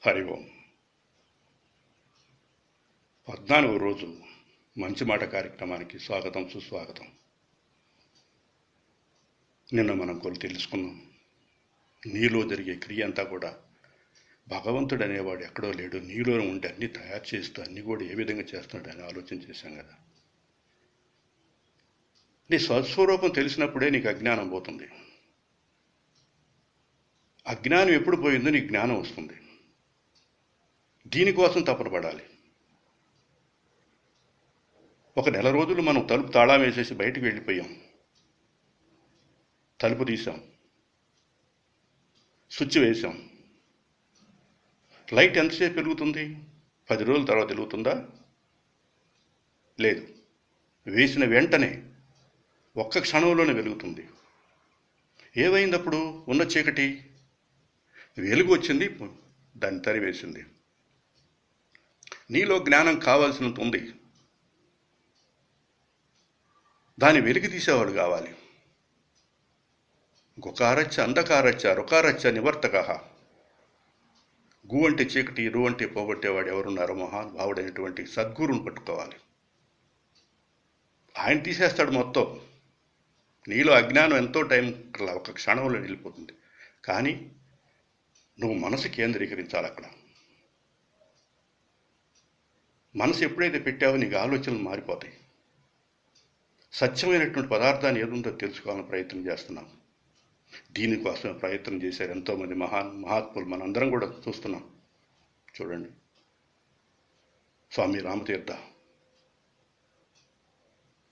హరి ఓం. 14వ రోజు మంచి మాట కార్యక్రమానికి స్వాగతం, సుస్వాగతం. నిన్న మనం కొన్ని తెలుసుకున్నాం. నీలో జరిగే క్రియ అంతా కూడా భగవంతుడు అనేవాడు ఎక్కడో లేడు, నీలో ఉండి అన్ని తయారు చేస్తూ అన్ని కూడా ఏ విధంగా చేస్తున్నాడు అని ఆలోచన చేశాం కదా. నీ స్వస్వరూపం తెలిసినప్పుడే నీకు అజ్ఞానం పోతుంది. అజ్ఞానం ఎప్పుడు పోయిందో నీకు జ్ఞానం వస్తుంది. దీనికోసం తపన పడాలి. ఒక నెల రోజులు మనం తలుపు తాళం వేసేసి బయటికి వెళ్ళిపోయాం, తలుపు తీసాం, స్విచ్ వేసాం. లైట్ ఎంతసేపు వెలుగుతుంది? 10 రోజుల తర్వాత వెలుగుతుందా? లేదు. వేసిన వెంటనే ఒక్క క్షణంలోనే వెలుగుతుంది. ఏమైందప్పుడు? ఉన్న చీకటి వెలుగు వచ్చింది, దాన్ని తరివేసింది. నీలో జ్ఞానం కావాల్సినంత ఉంది, దాన్ని వెలికి తీసేవాడు కావాలి. గుకారచ్చ అంధకారచ్చ రుకారచ్చ నివర్తక. గు అంటే చీకటి, రు అంటే పోగొట్టేవాడు ఎవరున్నారో మహానుభావుడైనటువంటి సద్గురుని పట్టుకోవాలి. ఆయన తీసేస్తాడు మొత్తం. నీలో అజ్ఞానం ఎంతో టైం ఒక క్షణంలో వెళ్ళిపోతుంది. కానీ నువ్వు మనసు కేంద్రీకరించాలి. అక్కడ మనసు ఎప్పుడైతే పెట్టావో నీకు ఆలోచనలు మారిపోతాయి. సత్యమైనటువంటి పదార్థాన్ని ఏదుందో తెలుసుకోవాలని ప్రయత్నం చేస్తున్నాం. దీనికోసం ప్రయత్నం చేశారు ఎంతోమంది మహాత్ములు. మనందరం కూడా చూస్తున్నాం. చూడండి, స్వామి రామతీర్థ,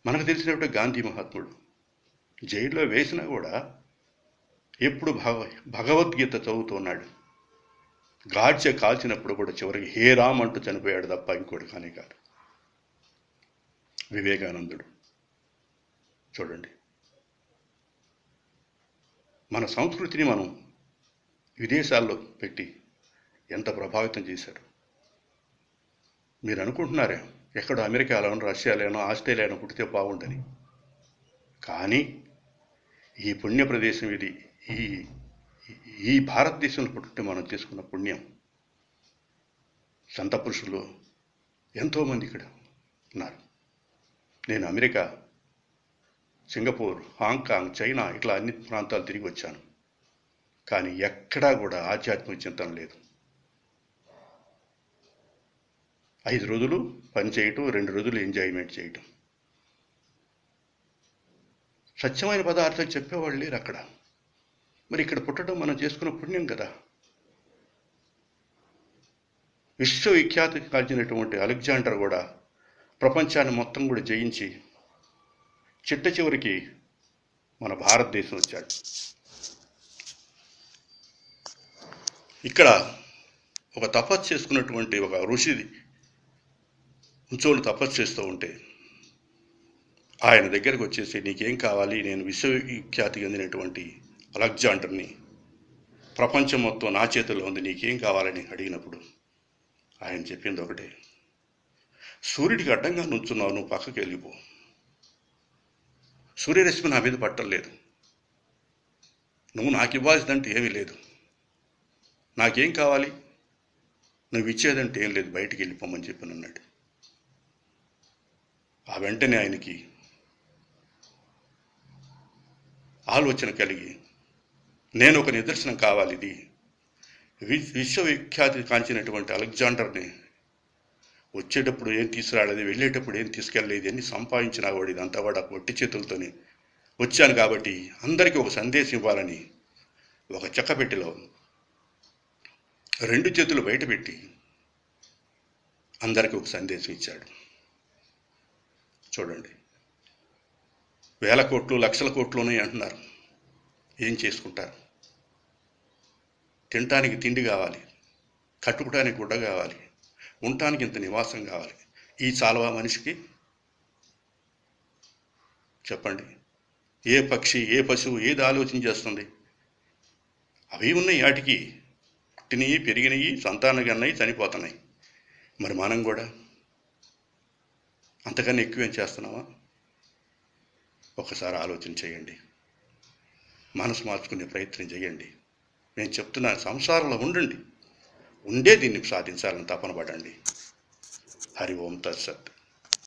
మనకు తెలిసినప్పుడు గాంధీ మహాత్ముడు జైల్లో వేసినా కూడా ఎప్పుడు భగవద్గీత చదువుతున్నాడు. గాడ్చే కాల్చినప్పుడు కూడా చివరికి హే రామ్ అంటూ చనిపోయాడు తప్ప ఇంకోటి కానీ కాదు. వివేకానందుడు చూడండి, మన సంస్కృతిని మనం విదేశాల్లో పెట్టి ఎంత ప్రభావితం చేశారు. మీరు అనుకుంటున్నారే ఎక్కడో అమెరికాలోనో, రష్యాలోనో, ఆస్ట్రేలియాలో పుట్టితే బాగుండని. కానీ ఈ పుణ్య ప్రదేశం ఇది. ఈ భారతదేశంలో పుట్టితే మనం చేసుకున్న పుణ్యం. సంత పురుషులు ఎంతోమంది ఇక్కడ ఉన్నారు. నేను అమెరికా, సింగపూర్, హాంకాంగ్, చైనా ఇట్లా అన్ని ప్రాంతాలు తిరిగి వచ్చాను. కానీ ఎక్కడా కూడా ఆధ్యాత్మిక చింతన లేదు. 5 రోజులు పని చేయటం, 2 రోజులు ఎంజాయ్మెంట్ చేయటం. సత్యమైన పదార్థాలు చెప్పేవాళ్ళు లేరు అక్కడ. మరి ఇక్కడ పుట్టడం మనం చేసుకున్న పుణ్యం కదా. విశ్వవిఖ్యాతి కాల్చినటువంటి అలెగ్జాండర్ కూడా ప్రపంచాన్ని మొత్తం కూడా జయించి చిట్ట చివరికి మన భారతదేశం వచ్చాడు. ఇక్కడ ఒక తపస్సు చేసుకున్నటువంటి ఒక ఋషి ఉంచోళ్ళు తపస్సు చేస్తూ ఉంటే ఆయన దగ్గరకు వచ్చేసి, నీకేం కావాలి? నేను విశ్వవిఖ్యాతి చెందినటువంటి అలెగ్జాండర్ని, ప్రపంచం మొత్తం నా చేతుల్లో ఉంది, నీకేం కావాలని అడిగినప్పుడు ఆయన చెప్పింది ఒకటే, సూర్యుడికి అడ్డంగా నుంచున్నావు, నువ్వు పక్కకి వెళ్ళిపో. సూర్యరశ్మి నా మీద పట్టలేదు. నువ్వు నాకు ఇవ్వాల్సిందంటే ఏమీ లేదు. నాకేం కావాలి? నువ్వు ఇచ్చేదంటే ఏం లేదు, బయటికి వెళ్ళిపోమని చెప్పి అన్నాడు. ఆ వెంటనే ఆయనకి ఆలోచన కలిగి, నేను ఒక నిదర్శనం కావాలి, ఇది విశ్వవిఖ్యాతి కాంచినటువంటి అలెగ్జాండర్ని వచ్చేటప్పుడు ఏం తీసుకురాలేదు, వెళ్ళేటప్పుడు ఏం తీసుకెళ్ళలేదు, ఎన్ని సంపాదించినా వాడు ఇదంతా వాడు ఒట్టి చేతులతోనే వచ్చాను కాబట్టి అందరికీ ఒక సందేశం ఇవ్వాలని ఒక చెక్కపెట్టిలో 2 చేతులు బయట పెట్టి అందరికీ ఒక సందేశం ఇచ్చాడు. చూడండి, 1000 కోట్లు, లక్షల కోట్లు ఉన్నాయి అంటున్నారు. ఏం చేసుకుంటారు? తినటానికి తిండి కావాలి, కట్టుకోవడానికి గుడ్డ కావాలి, ఉండటానికి ఇంత నివాసం కావాలి. ఈ చాలవా మనిషికి? చెప్పండి. ఏ పక్షి, ఏ పశువు ఏది ఆలోచన చేస్తుంది? అవి ఉన్నాయి, వాటికి పుట్టినవి, పెరిగినవి, సంతానం కన్నాయి, చనిపోతున్నాయి. మరి మనం కూడా అంతకన్నా ఎక్కువేం చేస్తున్నావా? ఒకసారి ఆలోచన చేయండి, మనసు మార్చుకునే ప్రయత్నం చేయండి. నేను చెప్తున్నా, సంసారంలో ఉండండి. ఉండే దీన్ని సాధించాలని తపన పడండి. హరి ఓం తత్సత్.